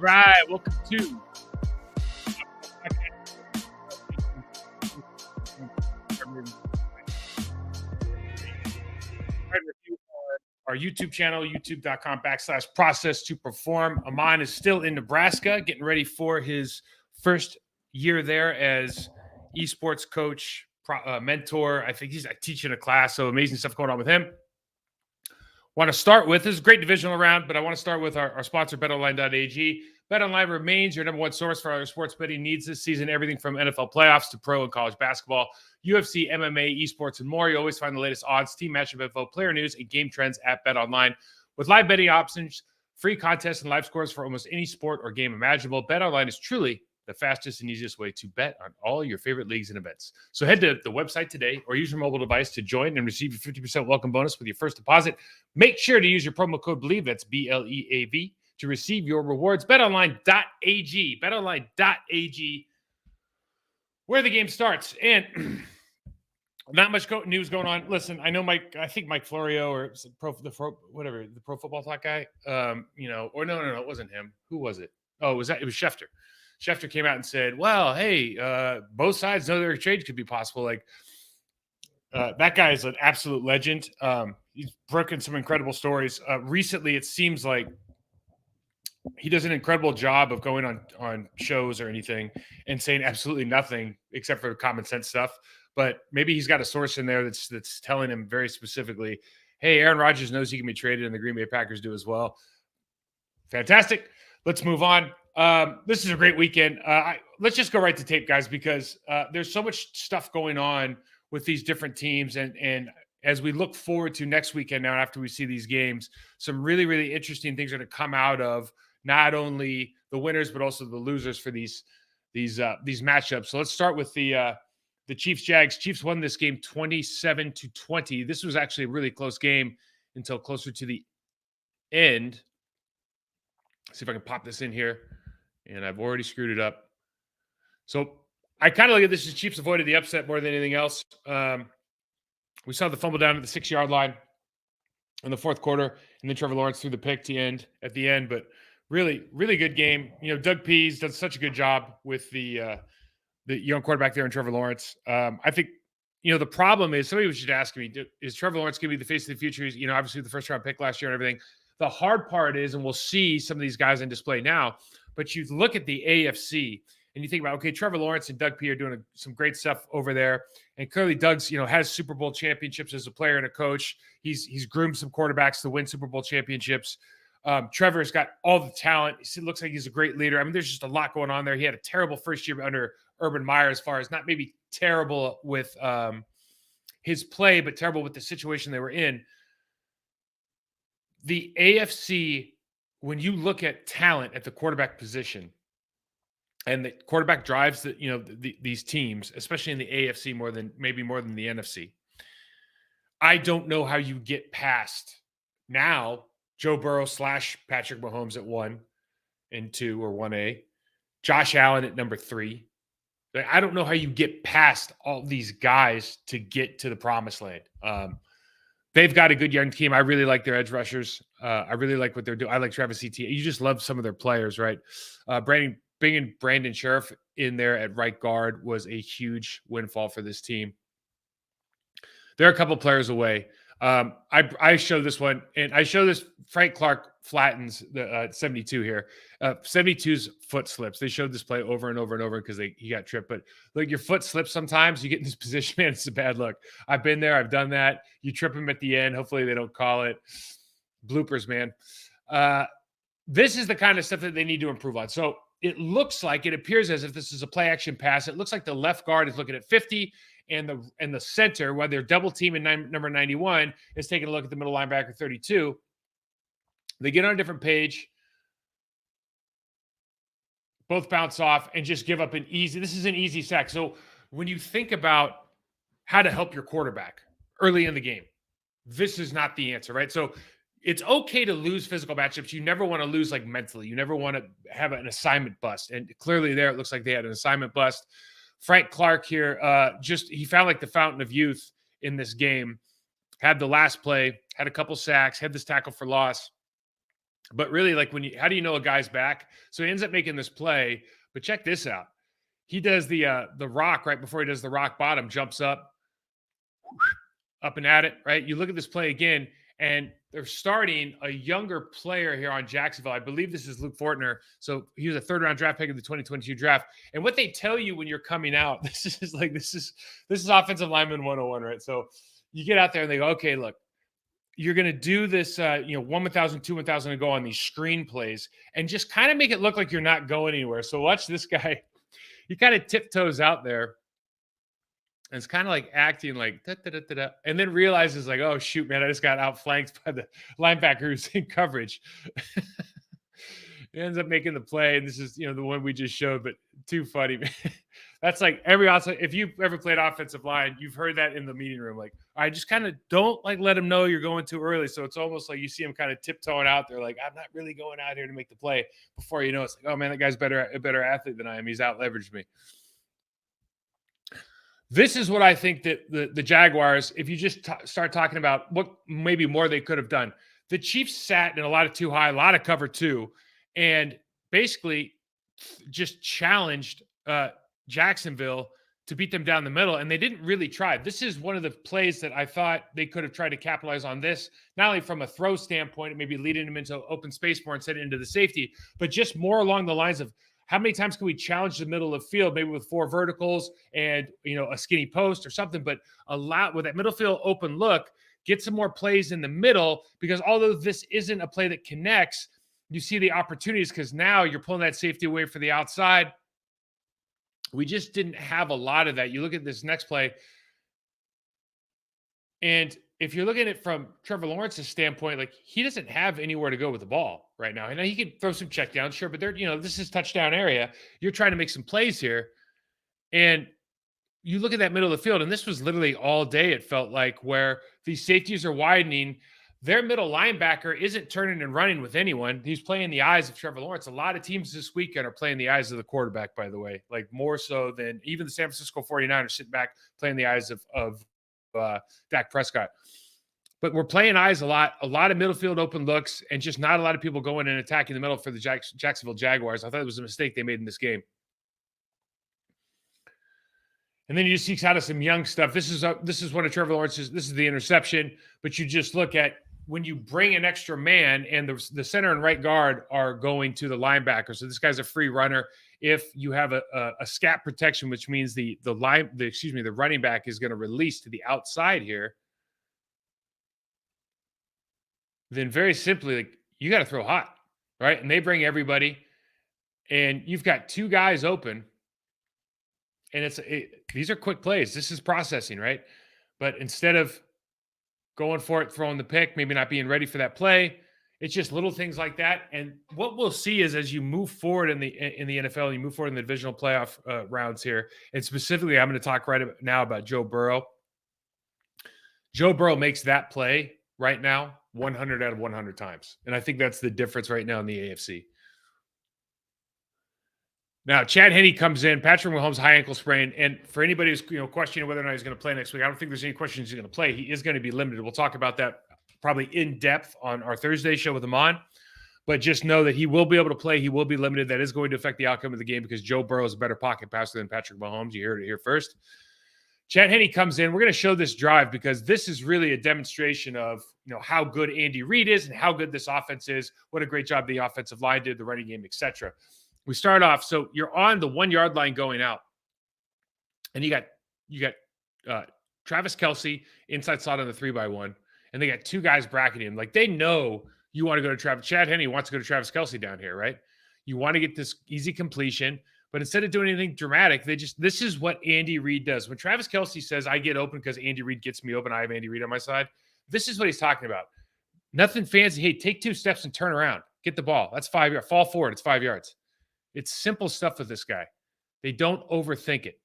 right, welcome to our YouTube channel, youtube.com/process to perform. Aman is still in Nebraska, getting ready for his first year there as esports coach, mentor. I think he's teaching a class, so amazing stuff going on with him. Want to start with, this is a great divisional round, but I want to start with our sponsor, betonline.ag. BetOnline remains your number one source for our sports betting needs this season. Everything from NFL playoffs to pro and college basketball, UFC, MMA, esports, and more. You always find the latest odds, team matchup info, player news, and game trends at BetOnline. With live betting options, free contests, and live scores for almost any sport or game imaginable, BetOnline is truly the fastest and easiest way to bet on all your favorite leagues and events. So head to the website today or use your mobile device to join and receive your 50% welcome bonus with your first deposit. Make sure to use your promo code BELIEVE, that's BLEAV, to receive your rewards. BetOnline.ag, BetOnline.ag, where the game starts. And not much news going on. Listen, I know I think Mike Florio or the Pro Football Talk guy, or no, it wasn't him. Who was it? Oh, it was Schefter. Schefter came out and said, well, hey, both sides know their trade could be possible. Like, that guy is an absolute legend. He's broken some incredible stories. Recently, it seems like he does an incredible job of going on shows or anything and saying absolutely nothing except for common sense stuff. But maybe he's got a source in there that's telling him very specifically, hey, Aaron Rodgers knows he can be traded, and the Green Bay Packers do as well. Fantastic. Let's move on. This is a great weekend. Let's just go right to tape, guys, because there's so much stuff going on with these different teams. And as we look forward to next weekend now, after we see these games, some really, really interesting things are going to come out of not only the winners, but also the losers for these matchups. So let's start with the Chiefs-Jags. Chiefs won this game 27-20. This was actually a really close game until closer to the end. See if I can pop this in here. And I've already screwed it up. So I kind of look at this as Chiefs avoided the upset more than anything else. We saw the fumble down at the 6-yard line in the fourth quarter, and then Trevor Lawrence threw the pick at the end. But really, really good game. Doug Pease does such a good job with the young quarterback there in Trevor Lawrence. I think, the problem is, somebody was just asking me, is Trevor Lawrence going to be the face of the future? He's, obviously the first round pick last year and everything. The hard part is, and we'll see some of these guys on display now, but you look at the AFC and you think about, okay, Trevor Lawrence and Doug P are doing some great stuff over there. And clearly Doug's, has Super Bowl championships as a player and a coach. He's groomed some quarterbacks to win Super Bowl championships. Trevor's got all the talent. It looks like he's a great leader. I mean, there's just a lot going on there. He had a terrible first year under Urban Meyer, as far as not maybe terrible with his play, but terrible with the situation they were in. The AFC, when you look at talent at the quarterback position, and the quarterback drives these teams, especially in the AFC more than the NFC. I don't know how you get past now Joe Burrow / Patrick Mahomes at 1 and 2 or 1A, Josh Allen at number 3. I don't know how you get past all these guys to get to the promised land. They've got a good young team. I really like their edge rushers. I really like what they're doing. I like Travis Etienne. You just love some of their players, right? Bringing Brandon Sheriff in there at right guard was a huge windfall for this team. They're a couple players away. I show this one, and I show this. Frank Clark flattens the 72 here. 72's foot slips. They showed this play over and over and over because he got tripped. But look, your foot slips sometimes. You get in this position, man, it's a bad look. I've been there. I've done that. You trip him at the end. Hopefully they don't call it. Bloopers, man. This is the kind of stuff that they need to improve on. So it appears as if this is a play action pass. It looks like the left guard is looking at 50. And the center, where they're double teaming number 91, is taking a look at the middle linebacker 32. They get on a different page. Both bounce off and just give up this is an easy sack. So when you think about how to help your quarterback early in the game, this is not the answer, right? So it's okay to lose physical matchups. You never want to lose mentally. You never want to have an assignment bust. And clearly there, it looks like they had an assignment bust. Frank Clark here, he found the fountain of youth in this game. Had the last play, had a couple sacks, had this tackle for loss. But really, like how do you know a guy's back? So he ends up making this play, but check this out. He does the rock right before he does the rock bottom, jumps up and at it, right? You look at this play again, and they're starting a younger player here on Jacksonville. I believe this is Luke Fortner. So he was a third round draft pick of the 2022 draft. And what they tell you when you're coming out, this is offensive lineman 101, right? So you get out there and they go, okay, look, you're going to do this, 1,000, 2,000 to go on these screen plays and just kind of make it look like you're not going anywhere. So watch this guy. He kind of tiptoes out there and it's kind of like acting like da, da, da, da, da, and then realizes like, oh shoot, man, I just got outflanked by the linebacker who's in coverage. He ends up making the play, and this is the one we just showed, but too funny, man. That's like every outside. If you've ever played offensive line, you've heard that in the meeting room. Like, I just kind of don't like let him know you're going too early. So it's almost like you see him kind of tiptoeing out there, like I'm not really going out here to make the play. Before you know, it's like, oh man, that guy's a better athlete than I am. He's out leveraged me. This is what I think that the Jaguars, if you just start talking about what maybe more they could have done, the Chiefs sat in a lot of too high, a lot of cover two, and basically just challenged Jacksonville to beat them down the middle, and they didn't really try. This is one of the plays that I thought they could have tried to capitalize on this, not only from a throw standpoint, maybe leading them into open space more instead into the safety, but just more along the lines of how many times can we challenge the middle of the field, maybe with 4 verticals and a skinny post or something, but a lot with that middle field open look, get some more plays in the middle, because although this isn't a play that connects, you see the opportunities because now you're pulling that safety away for the outside. We just didn't have a lot of that. You look at this next play, and if you're looking at it from Trevor Lawrence's standpoint, like he doesn't have anywhere to go with the ball right now. And he can throw some check down, sure, but this is touchdown area. You're trying to make some plays here. And you look at that middle of the field, and this was literally all day, it felt like, where these safeties are widening. Their middle linebacker isn't turning and running with anyone. He's playing the eyes of Trevor Lawrence. A lot of teams this weekend are playing the eyes of the quarterback, by the way, like more so than even the San Francisco 49ers sitting back playing the eyes of Dak Prescott. But we're playing eyes a lot of middle field open looks, and just not a lot of people going and attacking the middle for the Jacksonville Jaguars. I thought it was a mistake they made in this game. And then you just see kind of some young stuff. This is one of Trevor Lawrence's. This is the interception, but you just look at when you bring an extra man, and the center and right guard are going to the linebacker. So this guy's a free runner. If you have a scat protection, which means the running back is going to release to the outside here, then very simply, like, you got to throw hot, right? And they bring everybody, and you've got 2 guys open, and these are quick plays. This is processing, right? But instead of going for it, throwing the pick, maybe not being ready for that play, it's just little things like that. And what we'll see is as you move forward in the NFL, you move forward in the divisional playoff rounds here, and specifically, I'm going to talk right now about Joe Burrow. Joe Burrow makes that play right now 100 out of 100 times. And I think that's the difference right now in the AFC. Now, Chad Henne comes in, Patrick Mahomes, high ankle sprain. And for anybody who's questioning whether or not he's going to play next week, I don't think there's any questions he's going to play. He is going to be limited. We'll talk about that probably in depth on our Thursday show with him on. But just know that he will be able to play. He will be limited. That is going to affect the outcome of the game because Joe Burrow is a better pocket passer than Patrick Mahomes. You heard it here first. Chad Henne comes in. We're going to show this drive because this is really a demonstration of how good Andy Reid is and how good this offense is. What a great job the offensive line did, the running game, etc. We start off. So you're on the 1 yard line going out, and you got Travis Kelce inside slot on the 3x1, and they got 2 guys bracketing him. Like they know you want to go to Travis. Chad Henne wants to go to Travis Kelce down here, right? You want to get this easy completion. But instead of doing anything dramatic, this is what Andy Reid does. When Travis Kelce says, I get open because Andy Reid gets me open, I have Andy Reid on my side, this is what he's talking about. Nothing fancy. Hey, take 2 steps and turn around. Get the ball. That's 5 yards. Fall forward. It's 5 yards. It's simple stuff with this guy. They don't overthink it.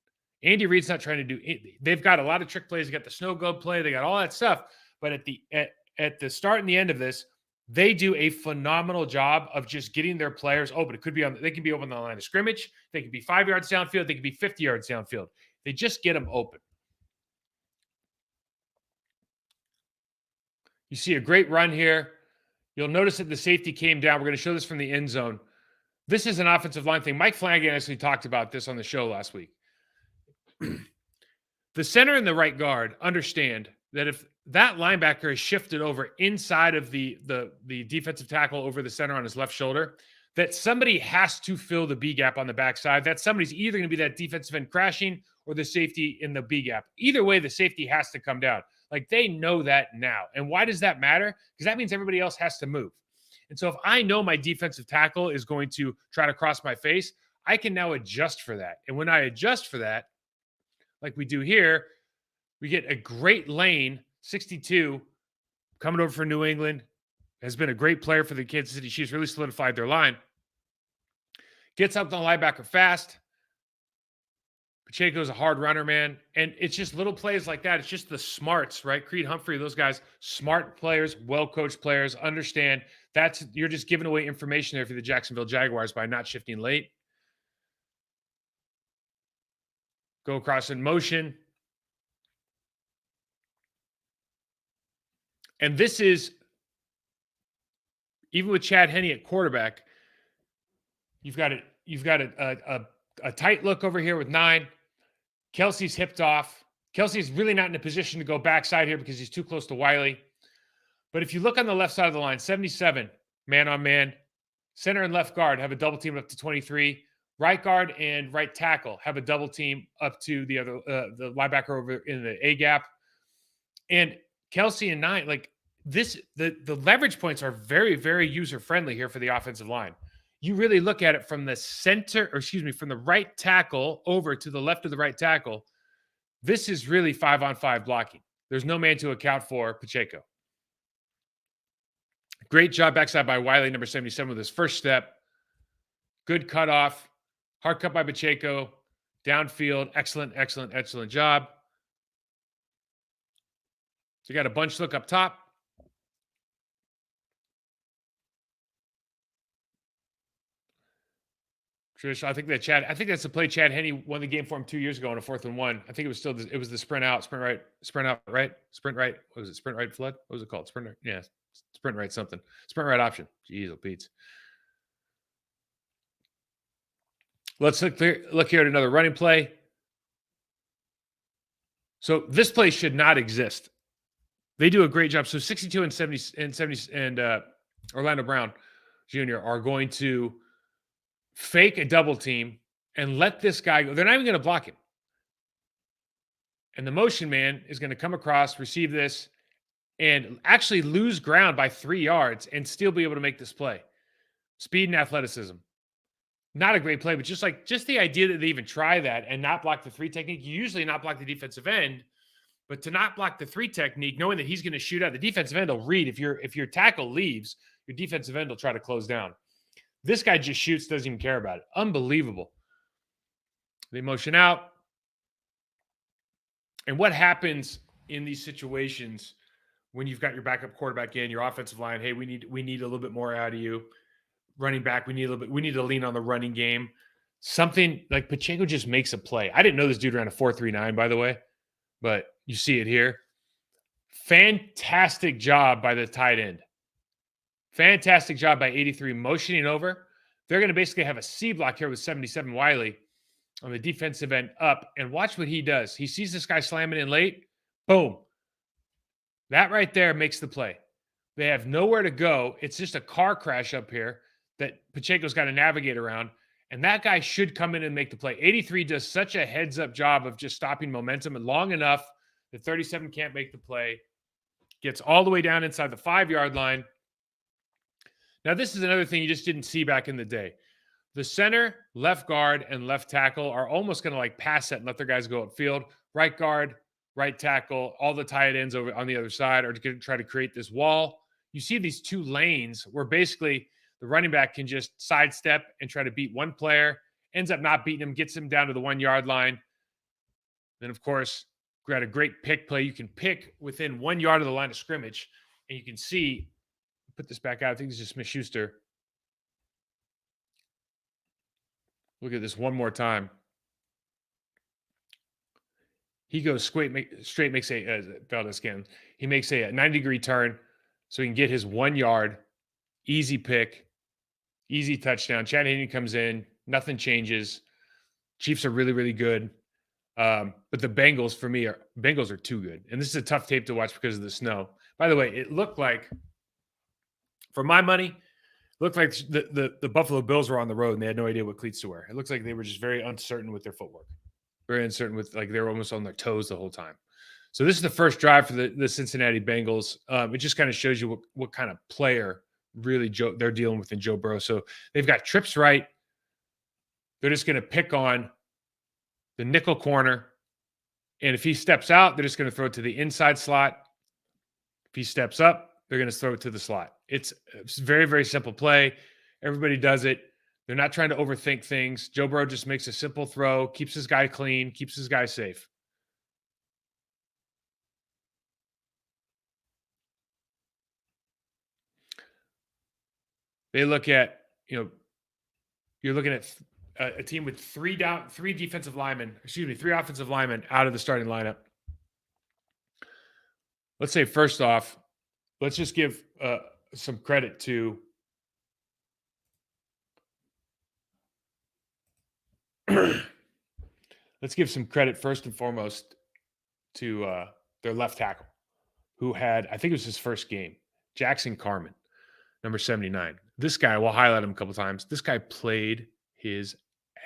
Andy Reid's not trying to do – they've got a lot of trick plays. They got the snow globe play. They got all that stuff. But at the start and the end of this, they do a phenomenal job of just getting their players open. It could be they can be open on the line of scrimmage. They can be 5 yards downfield. They can be 50 yards downfield. They just get them open. You see a great run here. You'll notice that the safety came down. We're going to show this from the end zone. This is an offensive line thing. Mike Flanagan actually talked about this on the show last week. The center and the right guard understand that if that linebacker is shifted over inside of the defensive tackle over the center on his left shoulder, that somebody has to fill the B gap on the backside. That somebody's either going to be that defensive end crashing or the safety in the B gap. Either way, the safety has to come down. Like, they know that now. And why does that matter? Because that means everybody else has to move. And so if I know my defensive tackle is going to try to cross my face, I can now adjust for that. And when I adjust for that, like we do here, we get a great lane, 62, coming over for New England, has been a great player for the Kansas City Chiefs, really solidified their line. Gets up the linebacker fast. Pacheco's a hard runner, man. And it's just little plays like that. It's just the smarts, right? Creed Humphrey, those guys, smart players, well-coached players, understand you're just giving away information there for the Jacksonville Jaguars by not shifting late. Go across in motion. And this is, even with Chad Henne at quarterback, you've got a tight look over here with 9. Kelsey's hipped off. Kelsey's really not in a position to go backside here because he's too close to Wiley. But if you look on the left side of the line, 77, man on man. Center and left guard have a double team up to 23. Right guard and right tackle have a double team up to the other the linebacker over in the A gap. And Kelsey and 9, like this, the leverage points are very, very user friendly here for the offensive line. You really look at it from the center, from the right tackle over to the left of the right tackle. This is really 5-on-5 blocking. There's no man to account for Pacheco. Great job backside by Wiley, number 77, with his first step. Good cutoff. Hard cut by Pacheco. Downfield. Excellent, excellent, excellent job. So you got a bunch look up top. Trish, I think that's the play Chad Henne won the game for him 2 years ago on a 4th and 1. I think it was the sprint out, sprint right. What was it? Sprint right flood? What was it called? Sprint right. Yeah. Sprint right something. Sprint right option. Jeez, oh Pete. Let's look here at another running play. So this play should not exist. They do a great job. So 62 and 70 and Orlando Brown Jr. are going to fake a double team and let this guy go. They're not even going to block him. And the motion man is going to come across, receive this, and actually lose ground by 3 yards and still be able to make this play. Speed and athleticism. Not a great play, but just the idea that they even try that and not block the 3 technique. You usually not block the defensive end, but to not block the 3 technique, knowing that he's going to shoot out, the defensive end will read. If your tackle leaves, your defensive end will try to close down. This guy just shoots, doesn't even care about it. Unbelievable. They motion out. And what happens in these situations when you've got your backup quarterback in, your offensive line, hey, we need a little bit more out of you. Running back, we need to lean on the running game. Something like Pacheco just makes a play. I didn't know this dude ran a 4.39, by the way, but you see it here. Fantastic job by the tight end. Fantastic job by 83 motioning over. They're going to basically have a C block here with 77 Wiley on the defensive end up. And watch what he does. He sees this guy slamming in late. Boom. That right there makes the play. They have nowhere to go. It's just a car crash up here that Pacheco's got to navigate around. And that guy should come in and make the play. 83 does such a heads-up job of just stopping momentum and long enough that 37 can't make the play. Gets all the way down inside the 5-yard line. Now, this is another thing you just didn't see back in the day. The center, left guard, and left tackle are almost going to like pass set and let their guys go upfield. Right guard, right tackle, all the tight ends over on the other side are going to try to create this wall. You see these 2 lanes where basically the running back can just sidestep and try to beat one player, ends up not beating him, gets him down to the 1-yard line. Then, of course, we got a great pick play. You can pick within 1 yard of the line of scrimmage, and you can see, put this back out. I think it's just Smith-Schuster. Look at this one more time. He goes straight, makes a Valdez again. He makes a 90-degree turn so he can get his 1 yard easy pick, easy touchdown. Chad Henney comes in, nothing changes. Chiefs are really, really good. But the Bengals, for me, are too good. And this is a tough tape to watch because of the snow. By the way, it looked like, for my money, looked like the Buffalo Bills were on the road and they had no idea what cleats to wear. It looks like they were just very uncertain with their footwork, very uncertain with, like, they were almost on their toes the whole time. So this is the first drive for the Cincinnati Bengals. It just kind of shows you what kind of player really they're dealing with in Joe Burrow. So they've got trips right. They're just going to pick on the nickel corner. And if he steps out, they're just going to throw it to the inside slot. If he steps up, they're going to throw it to the slot. It's very, very simple play. Everybody does it. They're not trying to overthink things. Joe Burrow just makes a simple throw, keeps his guy clean, keeps his guy safe. They look at, you're looking at a team with three offensive linemen out of the starting lineup. Let's say, first off, let's just give some credit to let's give some credit first and foremost to their left tackle, who had, I think it was his first game, Jackson Carman, number 79. This guy, we'll highlight him a couple times. This guy played his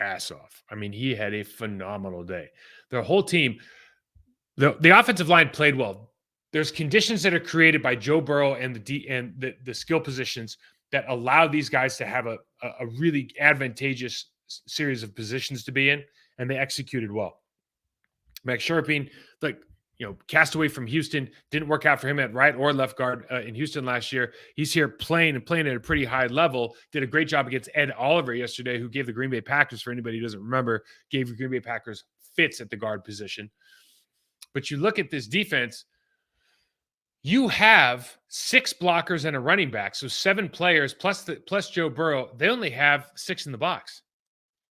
ass off. I mean, he had a phenomenal day. Their whole team, the offensive line played well. There's conditions that are created by Joe Burrow and the skill positions that allow these guys to have a really advantageous series of positions to be in, and they executed well. Max Sharping, castaway from Houston, didn't work out for him at right or left guard in Houston last year. He's here playing at a pretty high level. Did a great job against Ed Oliver yesterday, who gave the Green Bay Packers, for anybody who doesn't remember, gave the Green Bay Packers fits at the guard position. But you look at this defense, you have 6 blockers and a running back, so 7 players plus Joe Burrow. They only have 6 in the box.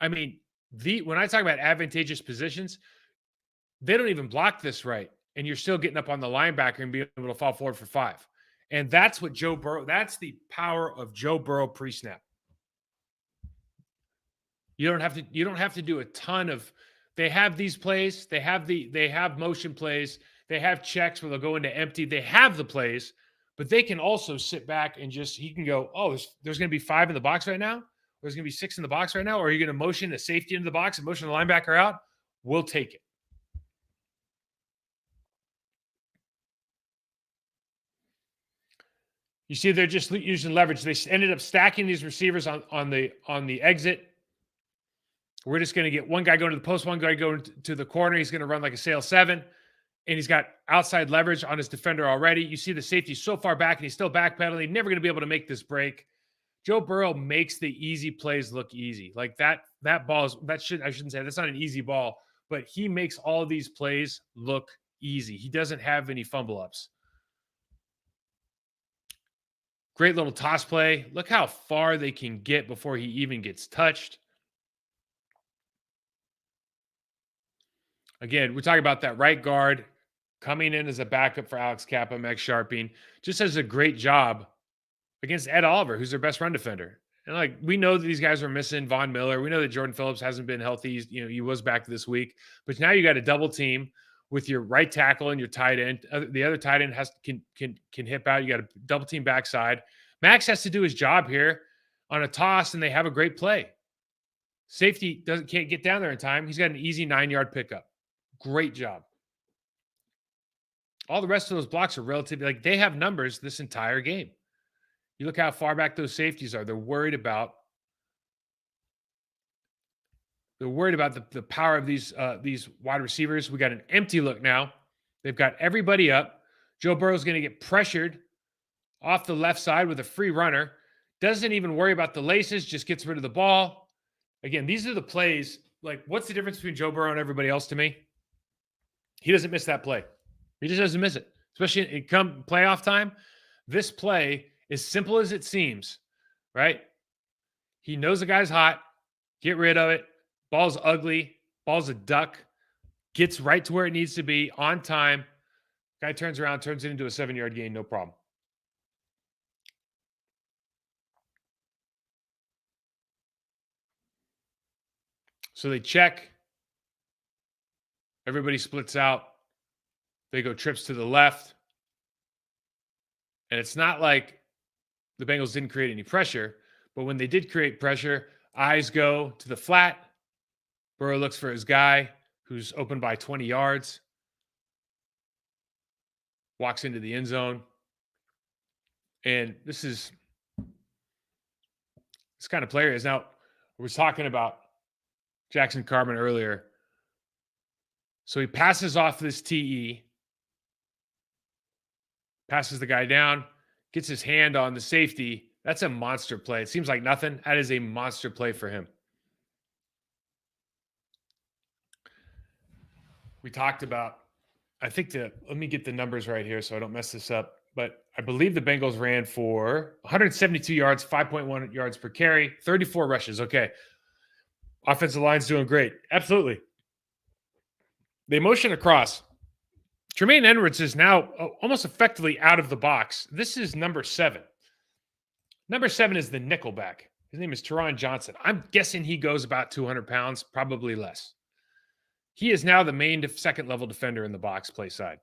I mean, when I talk about advantageous positions, they don't even block this right, and you're still getting up on the linebacker and being able to fall forward for 5. And that's what Joe Burrow, that's the power of Joe Burrow pre-snap. You don't have to do a ton of, they have these plays, they have motion plays, they have checks where they'll go into empty. They have the plays, but they can also sit back and he can go, oh, there's going to be 5 in the box right now. There's going to be 6 in the box right now. Or are you going to motion a safety into the box and motion the linebacker out? We'll take it. You see, they're just using leverage. They ended up stacking these receivers on the exit. We're just going to get one guy going to the post, one guy going to the corner. He's going to run like a sail 7. And he's got outside leverage on his defender already. You see the safety so far back, and he's still backpedaling. Never going to be able to make this break. Joe Burrow makes the easy plays look easy. Like that ball is, I shouldn't say that's not an easy ball, but he makes all these plays look easy. He doesn't have any fumble ups. Great little toss play. Look how far they can get before he even gets touched. Again, we're talking about that right guard coming in as a backup for Alex Kappa. Max Sharping just does a great job against Ed Oliver, who's their best run defender. And we know that these guys are missing Von Miller. We know that Jordan Phillips hasn't been healthy. He was back this week, but now you got a double team with your right tackle and your tight end. The other tight end can hip out. You got a double team backside. Max has to do his job here on a toss, and they have a great play. Safety can't get down there in time. He's got an easy 9-yard pickup. Great job. All the rest of those blocks are relatively, they have numbers this entire game. You look how far back those safeties are. They're worried about the power of these wide receivers. We got an empty look now. They've got everybody up. Joe Burrow's going to get pressured off the left side with a free runner. Doesn't even worry about the laces, just gets rid of the ball. Again, these are the plays. What's the difference between Joe Burrow and everybody else to me? He doesn't miss that play. He just doesn't miss it, especially in come playoff time. This play, as simple as it seems, right? He knows the guy's hot. Get rid of it. Ball's ugly. Ball's a duck. Gets right to where it needs to be on time. Guy turns around, turns it into a 7-yard gain, no problem. So they check. Everybody splits out. They go trips to the left. And it's not like the Bengals didn't create any pressure, but when they did create pressure, eyes go to the flat. Burrow looks for his guy who's open by 20 yards, walks into the end zone. And this kind of player is now, we were talking about Jackson Carman earlier. So he passes off this TE, passes the guy down, gets his hand on the safety. That's a monster play. It seems like nothing. That is a monster play for him. We talked about, let me get the numbers right here so I don't mess this up. But I believe the Bengals ran for 172 yards, 5.1 yards per carry, 34 rushes. Okay. Offensive line's doing great. Absolutely. They motion across. Tremaine Edwards is now almost effectively out of the box. This is number 7. Number 7 is the nickelback. His name is Teron Johnson. I'm guessing he goes about 200 pounds, probably less. He is now the main second-level defender in the box play side.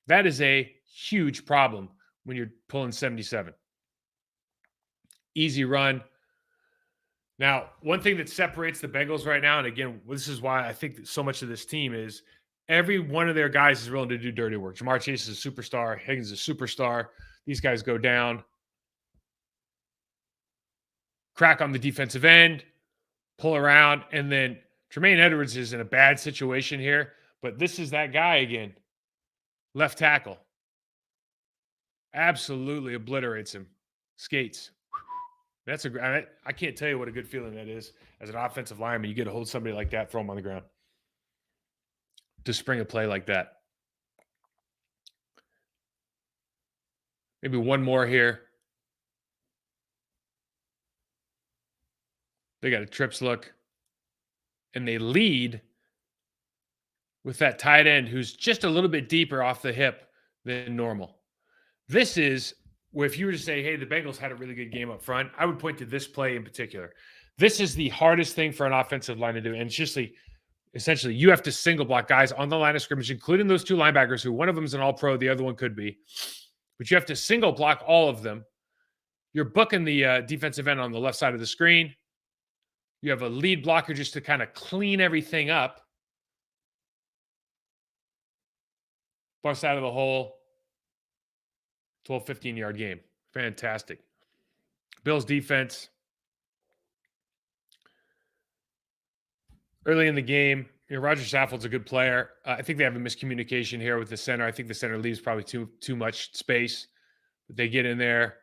That is a huge problem when you're pulling 77. Easy run. Now, one thing that separates the Bengals right now, and again, this is why I think that so much of this team is every one of their guys is willing to do dirty work. Jamar Chase is a superstar. Higgins is a superstar. These guys go down. Crack on the defensive end. Pull around. And then Tremaine Edwards is in a bad situation here. But this is that guy again. Left tackle. Absolutely obliterates him. Skates. I can't tell you what a good feeling that is as an offensive lineman. You get to hold somebody like that, throw him on the ground. To spring a play like that. Maybe one more here. They got a trips look. And they lead with that tight end who's just a little bit deeper off the hip than normal. This is where if you were to say, hey, the Bengals had a really good game up front, I would point to this play in particular. This is the hardest thing for an offensive line to do. And it's just essentially you have to single block guys on the line of scrimmage, including those 2 linebackers who one of them is an all-pro, the other one could be. But you have to single block all of them. You're booking the defensive end on the left side of the screen. You have a lead blocker just to kind of clean everything up. Bust out of the hole. 12, 15-yard game. Fantastic. Bills defense. Early in the game, Roger Saffold's a good player. I think they have a miscommunication here with the center. I think the center leaves probably too much space. But they get in there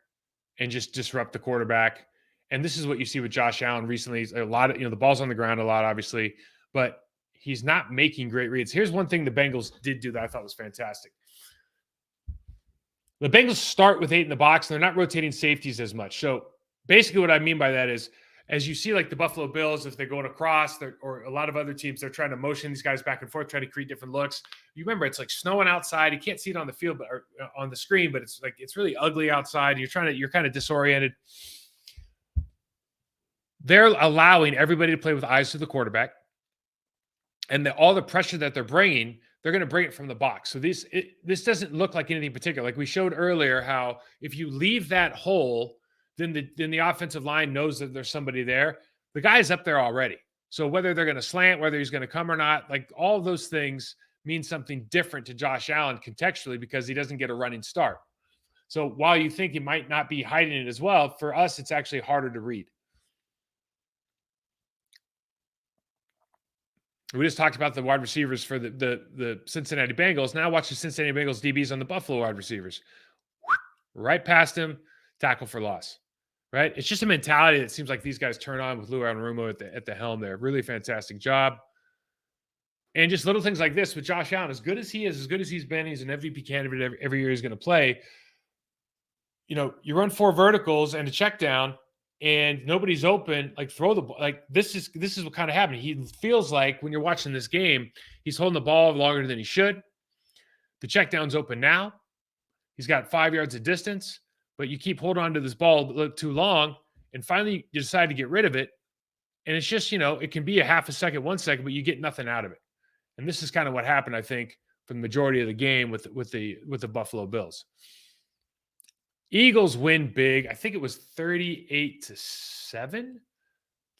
and just disrupt the quarterback. And this is what you see with Josh Allen recently. A lot of, the ball's on the ground a lot, obviously, but he's not making great reads. Here's one thing the Bengals did do that I thought was fantastic. The Bengals start with 8 in the box, and they're not rotating safeties as much. So basically what I mean by that is, as you see like the Buffalo Bills, if they're going across, or a lot of other teams, they're trying to motion these guys back and forth, trying to create different looks. You remember, it's like snowing outside. You can't see it on the field or on the screen, but it's really ugly outside. You're kind of disoriented. They're allowing everybody to play with eyes to the quarterback. And all the pressure that they're bringing, they're going to bring it from the box. So this doesn't look like anything particular. Like we showed earlier how if you leave that hole, then the offensive line knows that there's somebody there. The guy's up there already. So whether they're going to slant, whether he's going to come or not, like all those things mean something different to Josh Allen contextually because he doesn't get a running start. So while you think he might not be hiding it as well, for us, it's actually harder to read. We just talked about the wide receivers for the Cincinnati Bengals. Now watch the Cincinnati Bengals DBs on the Buffalo wide receivers. Right past him, tackle for loss. Right? It's just a mentality that seems like these guys turn on with Lou Anarumo at the helm there. Really fantastic job. And just little things like this with Josh Allen. As good as he is, as good as he's been, he's an MVP candidate every year he's going to play. You run 4 verticals and a check down, and nobody's open, like throw the ball. Like this is what kind of happened. He feels like when you're watching this game, he's holding the ball longer than he should. The check down's open now. He's got 5 yards of distance, but you keep holding on to this ball too long, and finally you decide to get rid of it, And it's just, it can be a half a second, 1 second, but you get nothing out of it. And this is kind of what happened, I think, for the majority of the game with the Buffalo Bills. Eagles win big. I think it was 38-7.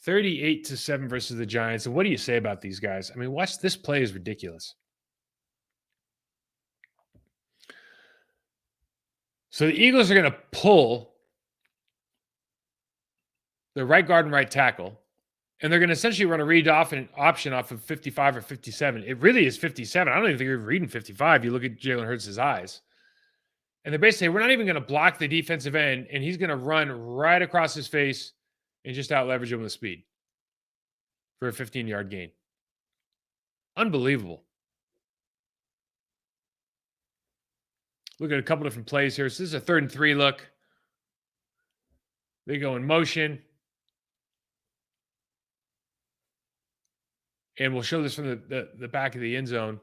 38-7 versus the Giants. And what do you say about these guys? I mean, watch this play is ridiculous. So the Eagles are going to pull the right guard and right tackle, and they're going to essentially run a read off an option off of 55 or 57. It really is 57. I don't even think you're reading 55. You look at Jalen Hurts' eyes. And they're basically, we're not even going to block the defensive end, and he's going to run right across his face and just out leverage him with speed for a 15-yard gain. Unbelievable. Look at a couple different plays here. So this is a 3rd and 3 look. They go in motion. And we'll show this from the back of the end zone.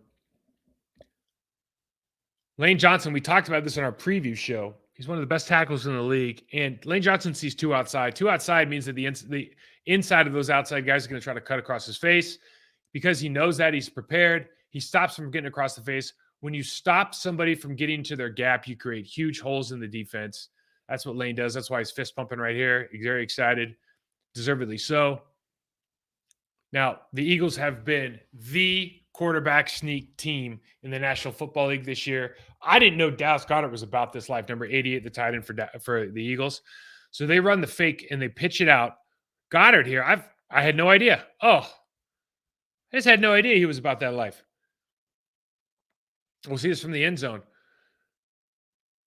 Lane Johnson, we talked about this on our preview show. He's one of the best tackles in the league. And Lane Johnson sees 2 outside. 2 outside means that the inside of those outside guys are going to try to cut across his face. Because he knows that, he's prepared. He stops from getting across the face. When you stop somebody from getting to their gap, you create huge holes in the defense. That's what Lane does. That's why he's fist pumping right here. He's very excited, deservedly so. Now, the Eagles have been the quarterback sneak team in the National Football League this year. I didn't know Dallas Goedert was about this life, number 88, the tight end for the Eagles. So they run the fake and they pitch it out. Goddard here, I had no idea. I just had no idea he was about that life. We'll see this from the end zone.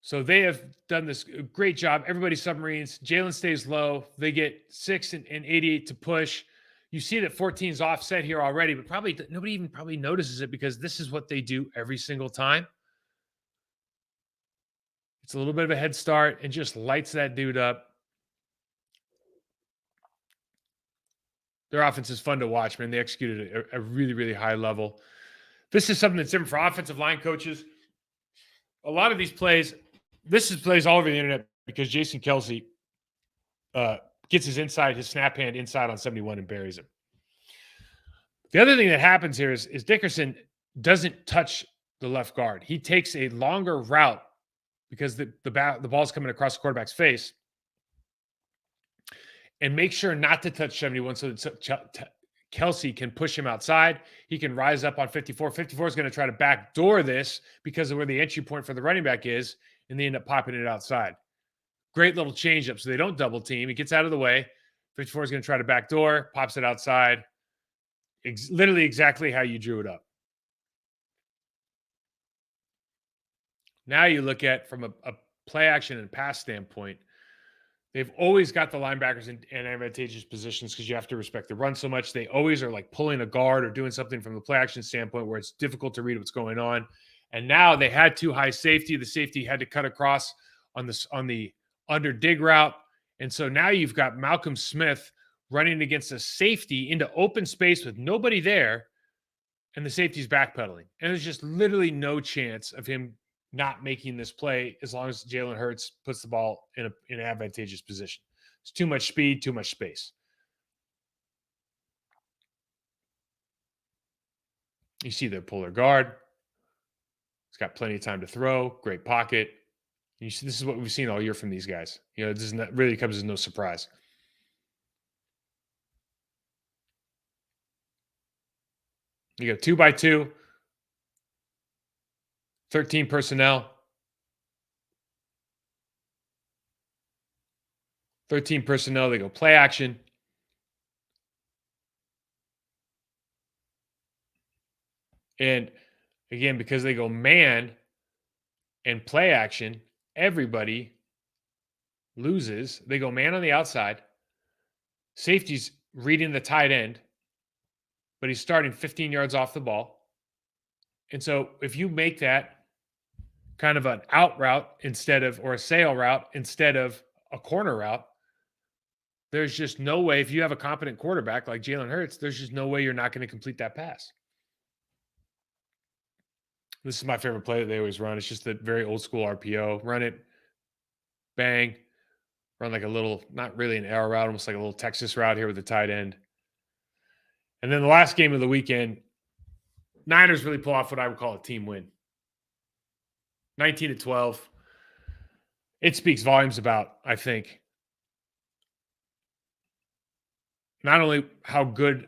So they have done this great job. Everybody submarines. Jalen stays low. They get 6 and 88 to push. You see that 14's offset here already, but probably nobody even probably notices it because this is what they do every single time. It's a little bit of a head start and just lights that dude up. Their offense is fun to watch, man. They executed at a really, really high level. This is something that's different for offensive line coaches. A lot of these plays, this is plays all over the internet because Jason Kelce gets his snap hand inside on 71 and buries him. The other thing that happens here is Dickerson doesn't touch the left guard. He takes a longer route because the ball's coming across the quarterback's face and make sure not to touch 71 so that Kelce can push him outside. He can rise up on 54. 54 is going to try to backdoor this because of where the entry point for the running back is, and they end up popping it outside. Great little changeup so they don't double team. He gets out of the way. 54 is going to try to backdoor, pops it outside. Literally exactly how you drew it up. Now you look at from a play action and pass standpoint, they've always got the linebackers in advantageous positions because you have to respect the run so much. They always are like pulling a guard or doing something from the play action standpoint where it's difficult to read what's going on. And now they had 2 high safety. The safety had to cut across on the under dig route. And so now you've got Malcolm Smith running against a safety into open space with nobody there, and the safety's backpedaling. And there's just literally no chance of him not making this play as long as Jalen Hurts puts the ball in an advantageous position. It's too much speed, too much space. You see the puller guard. He's got plenty of time to throw. Great pocket. You see, this is what we've seen all year from these guys. This really comes as no surprise. You go 2x2, 13 personnel. 13 personnel. They go play action. And again, because they go man and play action, everybody loses. They go man on the outside. Safety's reading the tight end, but he's starting 15 yards off the ball. And so if you make that kind of an out route or a sail route instead of a corner route, there's just no way. If you have a competent quarterback like Jalen Hurts, there's just no way you're not going to complete that pass. This is my favorite play that they always run. It's just a very old school RPO. Run it, bang, run like a little, not really an arrow route, almost like a little Texas route here with the tight end. And then the last game of the weekend, Niners really pull off what I would call a team win. 19-12. It speaks volumes about, I think, not only how good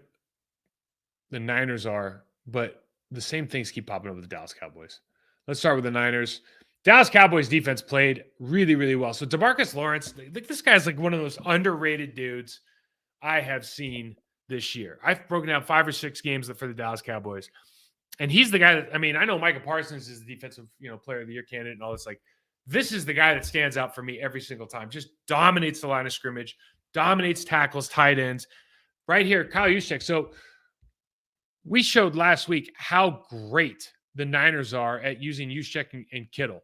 the Niners are, but the same things keep popping up with the Dallas Cowboys. Let's start with the Niners. Dallas Cowboys defense played really, really well. So DeMarcus Lawrence, this guy's like one of those underrated dudes I have seen this year. I've broken down 5 or 6 games for the Dallas Cowboys. And he's the guy that, I mean, I know Micah Parsons is the defensive, player of the year candidate and all this. Like, this is the guy that stands out for me every single time. Just dominates the line of scrimmage, dominates tackles, tight ends. Right here, Kyle Juszczyk. So we showed last week how great the Niners are at using Juszczyk and Kittle.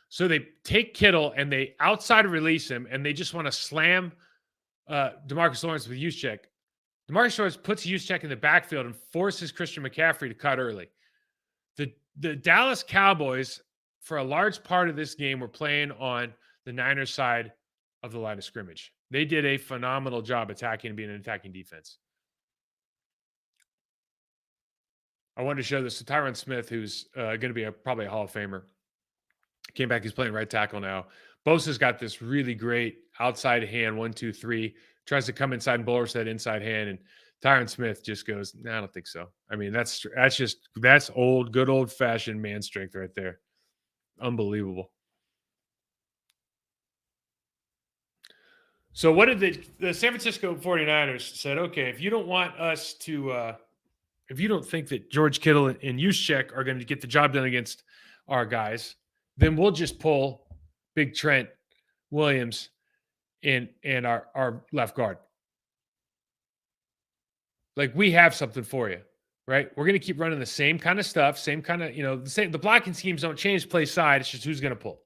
So they take Kittle and they outside release him, and they just want to slam DeMarcus Lawrence with Juszczyk. DeMarcus Lawrence puts Juszczyk in the backfield and forces Christian McCaffrey to cut early. The Dallas Cowboys, for a large part of this game, were playing on the Niners side of the line of scrimmage. They did a phenomenal job attacking and being an attacking defense. I wanted to show this to Tyron Smith, who's going to be probably a Hall of Famer. Came back, he's playing right tackle now. Bosa's got this really great outside hand, 1, 2, 3. Tries to come inside and Bowler's that inside hand, and Tyron Smith just goes, "Nah, I don't think so." I mean, that's good old fashioned man strength right there. Unbelievable. So what did the San Francisco 49ers said, okay, if you don't want us to if you don't think that George Kittle and Juszczyk are going to get the job done against our guys, then we'll just pull Big Trent Williams and our left guard. Like, we have something for you, right? We're going to keep running the same kind of stuff, same kind of, the blocking schemes don't change play side. It's just who's going to pull.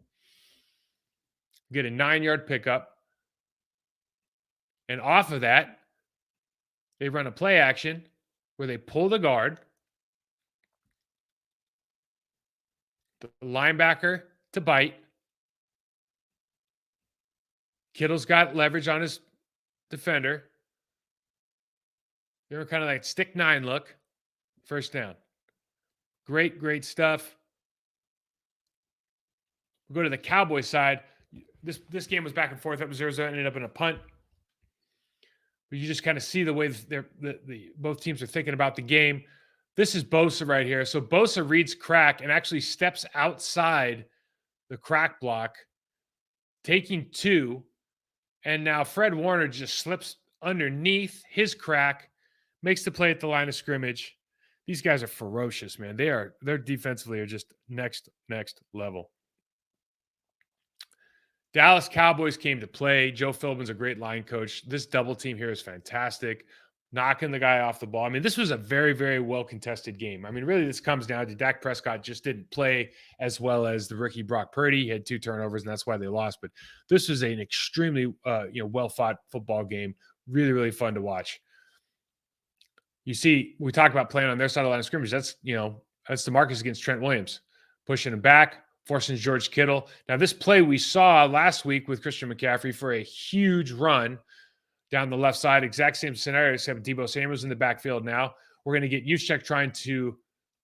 Get a 9-yard pickup. And off of that, they run a play action where they pull the guard, the linebacker to bite. Kittle's got leverage on his defender. They were kind of like stick 9 look. First down. Great stuff. We'll go to the Cowboys side. This game was back and forth. That was Arizona, ended up in a punt. But you just kind of see the way both teams are thinking about the game. This is Bosa right here. So Bosa reads crack and actually steps outside the crack block, taking 2. And now Fred Warner just slips underneath his crack, makes the play at the line of scrimmage. These guys are ferocious, man. They're defensively are just next level. Dallas Cowboys came to play. Joe Philbin's a great line coach. This double team here is fantastic. Knocking the guy off the ball. I mean, this was a very, very well contested game. I mean, really, this comes down to Dak Prescott just didn't play as well as the rookie Brock Purdy. He had 2 turnovers, and that's why they lost. But this was an extremely, well fought football game. Really, really fun to watch. You see, we talk about playing on their side of the line of scrimmage. That's DeMarcus against Trent Williams, pushing him back, forcing George Kittle. Now, this play we saw last week with Christian McCaffrey for a huge run down the left side, exact same scenario, except Deebo Samuel's in the backfield now. We're going to get Juszczyk trying to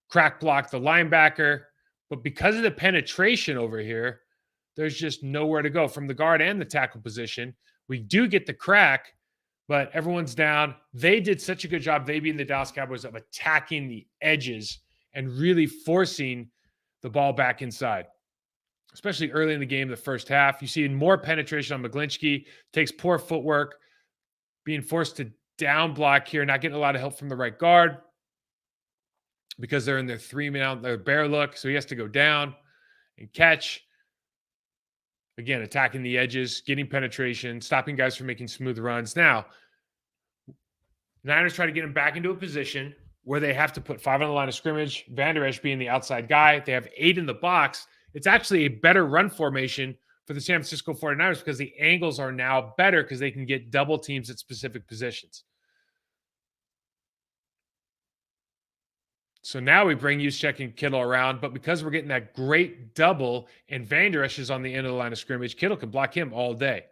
crack block the linebacker. But because of the penetration over here, there's just nowhere to go from the guard and the tackle position. We do get the crack, but everyone's down. They did such a good job, they being the Dallas Cowboys, of attacking the edges and really forcing the ball back inside, especially early in the game, the first half. You see more penetration on McGlinchey, takes poor footwork, being forced to down block here, not getting a lot of help from the right guard because they're in their 3-man, their bear look. So he has to go down and catch. Again, attacking the edges, getting penetration, stopping guys from making smooth runs. Now, Niners try to get him back into a position where they have to put 5 on the line of scrimmage, Van Der Esch being the outside guy. They have 8 in the box. It's actually a better run formation for the San Francisco 49ers because the angles are now better because they can get double teams at specific positions. So now we bring Juszczyk and Kittle around, but because we're getting that great double and Van Der Esch is on the end of the line of scrimmage, Kittle can block him all day.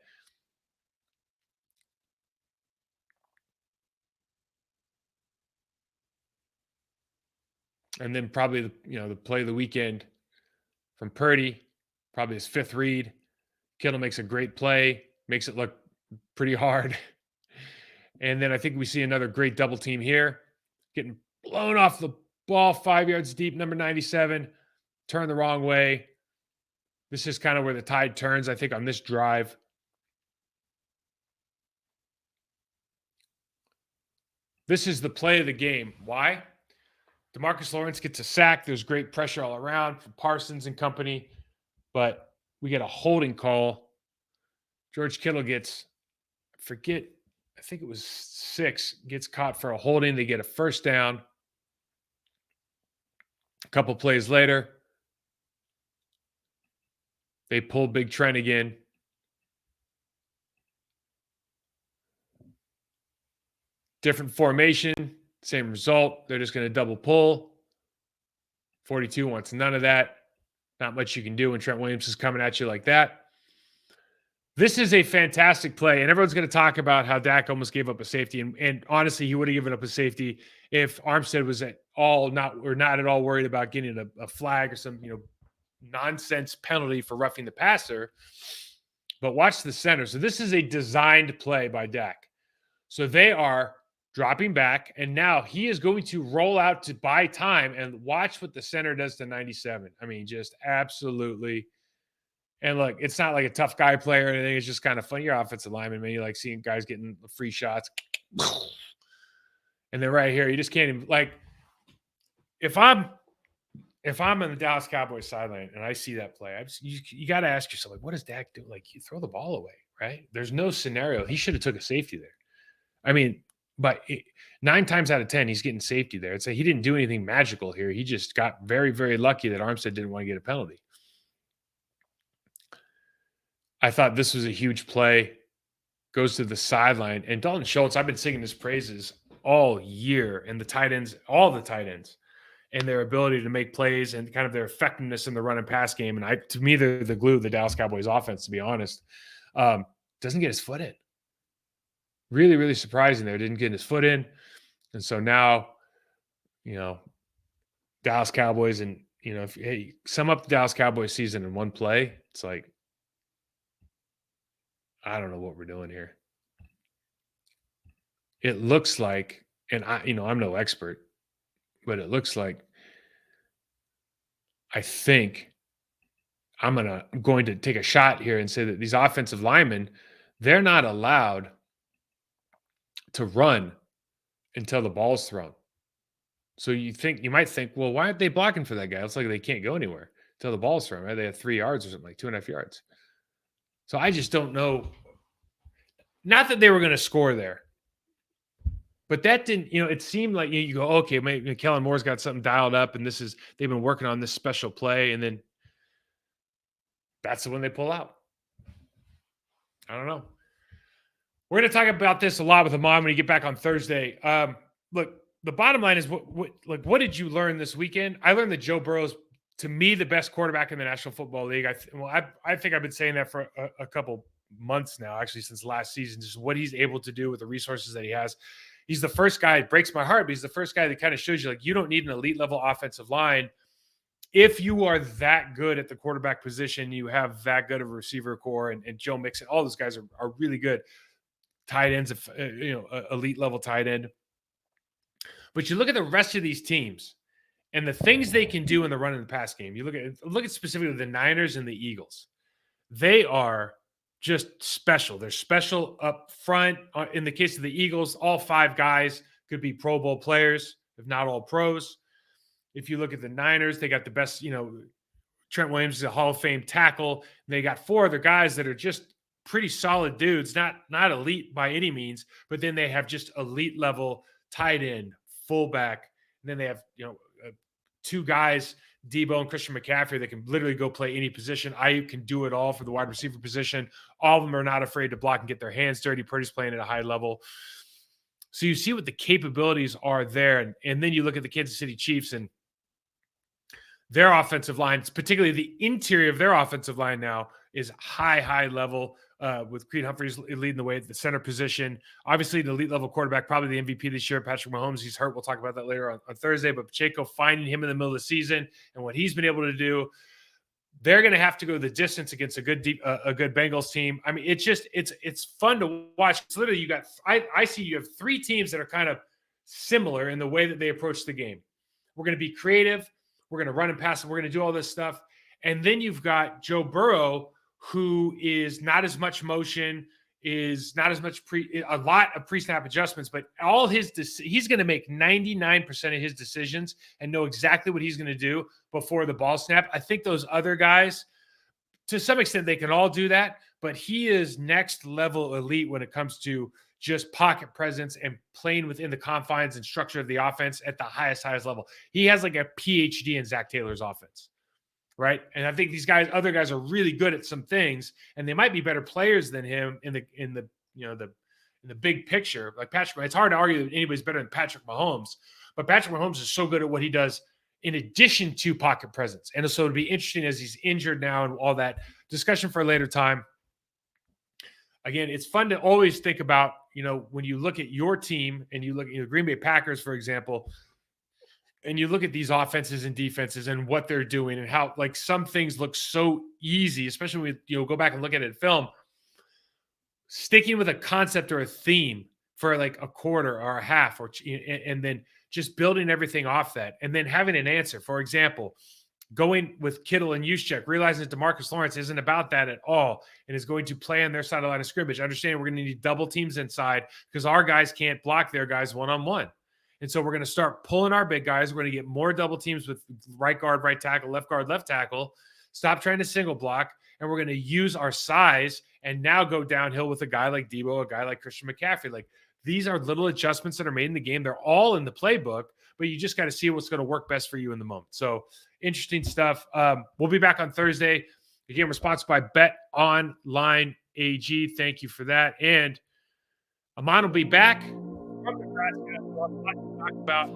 And then probably the play of the weekend from Purdy, probably his fifth read. Kittle makes a great play, makes it look pretty hard. And then I think we see another great double team here, getting blown off the ball 5 yards deep, number 97, turn the wrong way. This is kind of where the tide turns, I think, on this drive. This is the play of the game. Why? DeMarcus Lawrence gets a sack. There's great pressure all around from Parsons and company, but we get a holding call. George Kittle gets, I think it was 6, gets caught for a holding. They get a first down. A couple plays later, they pull Big Trent again. Different formation, same result. They're just going to double pull. 42 wants none of that. Not much you can do when Trent Williams is coming at you like that. This is a fantastic play, and everyone's going to talk about how Dak almost gave up a safety. And honestly, he would have given up a safety if Armstead was not at all worried about getting a flag or some nonsense penalty for roughing the passer. But watch the center. So this is a designed play by Dak. So they are dropping back, and now he is going to roll out to buy time, and watch what the center does to 97. I mean, just absolutely. And look, it's not like a tough guy player or anything. It's just kind of fun. You're offensive lineman, man. You like seeing guys getting free shots. And then right here, you just can't even, like, if I'm on the Dallas Cowboys sideline and I see that play, you got to ask yourself, like, what does Dak do? Like, you throw the ball away, right? There's no scenario. He should have took a safety there. I mean, but 9 times out of 10, he's getting safety there. It's like he didn't do anything magical here. He just got very, very lucky that Armstead didn't want to get a penalty. I thought this was a huge play. Goes to the sideline. And Dalton Schultz, I've been singing his praises all year. And the tight ends, all the tight ends, and their ability to make plays and kind of their effectiveness in the run and pass game. And to me, they're the glue of the Dallas Cowboys offense, to be honest. Doesn't get his foot in. Really, really surprising there. Didn't get his foot in. And so now, Dallas Cowboys, and, if you sum up the Dallas Cowboys season in one play, it's like, I don't know what we're doing here. It looks like, and I'm no expert, but it looks like, I think I'm going to take a shot here and say that these offensive linemen, they're not allowed to run until the ball's thrown. So you might think, well, why aren't they blocking for that guy? It's like they can't go anywhere until the ball's thrown, right? They have 3 yards or something, like 2.5 yards. So I just don't know. Not that they were going to score there, but that didn't, it seemed like you go, okay, maybe Kellen Moore's got something dialed up, and they've been working on this special play, and then that's when they pull out. I don't know. We're going to talk about this a lot with Amon when you get back on Thursday. Look, the bottom line is, what did you learn this weekend? I learned that Joe Burrow's, to me, the best quarterback in the National Football League. I think I've been saying that for a couple months now, actually, since last season, just what he's able to do with the resources that he has. He's the first guy, it breaks my heart, but he's the first guy that kind of shows you, like, you don't need an elite level offensive line. If you are that good at the quarterback position, you have that good of a receiver core, and Joe Mixon, all those guys are really good. Tight ends, elite level tight end. But you look at the rest of these teams and the things they can do in the run and the pass game. You look at specifically the Niners and the Eagles. They are just special. They're special up front. In the case of the Eagles, all 5 guys could be Pro Bowl players, if not all pros. If you look at the Niners, they got the best, Trent Williams is a Hall of Fame tackle. They got 4 other guys that are just pretty solid dudes, not elite by any means, but then they have just elite level tight end, fullback. And then they have, 2 guys, Debo and Christian McCaffrey, that can literally go play any position. Ayuk can do it all for the wide receiver position. All of them are not afraid to block and get their hands dirty. Purdy's playing at a high level. So you see what the capabilities are there. And then you look at the Kansas City Chiefs and their offensive line, particularly the interior of their offensive line now, is high level. with Creed Humphreys leading the way at the center position. Obviously, the elite level quarterback, probably the MVP this year, Patrick Mahomes. He's hurt. We'll talk about that later on Thursday. But Pacheco finding him in the middle of the season and what he's been able to do. They're going to have to go the distance against a good Bengals team. I mean, it's fun to watch. It's literally I see you have three teams that are kind of similar in the way that they approach the game. We're going to be creative. We're going to run and pass, and we're going to do all this stuff. And then you've got Joe Burrow, who is not as much motion, is not as much a lot of pre-snap adjustments, but he's going to make 99% of his decisions and know exactly what he's going to do before the ball snap. I think those other guys, to some extent, they can all do that, but he is next level elite when it comes to just pocket presence and playing within the confines and structure of the offense at the highest level. He has like a PhD in Zach Taylor's offense. Right. And I think other guys are really good at some things, and they might be better players than him in the big picture. Like Patrick, it's hard to argue that anybody's better than Patrick Mahomes, but Patrick Mahomes is so good at what he does in addition to pocket presence. And so it'll be interesting as he's injured now and all that discussion for a later time. Again, it's fun to always think about, when you look at your team and you look at Green Bay Packers, for example, and you look at these offenses and defenses and what they're doing and how like some things look so easy, especially when you go back and look at it in film, sticking with a concept or a theme for like a quarter or a half, and then just building everything off that, and then having an answer. For example, going with Kittle and Juszczyk, realizing that DeMarcus Lawrence isn't about that at all and is going to play on their side of the line of scrimmage. Understanding we're going to need double teams inside because our guys can't block their guys one-on-one. And so we're going to start pulling our big guys. We're going to get more double teams with right guard, right tackle, left guard, left tackle. Stop trying to single block. And we're going to use our size and now go downhill with a guy like Debo, a guy like Christian McCaffrey. Like, these are little adjustments that are made in the game. They're all in the playbook, but you just got to see what's going to work best for you in the moment. So interesting stuff. We'll be back on Thursday. Again, we're sponsored by Bet Online AG. Thank you for that. And Amon will be back from Nebraska. We'll have a lot to talk about.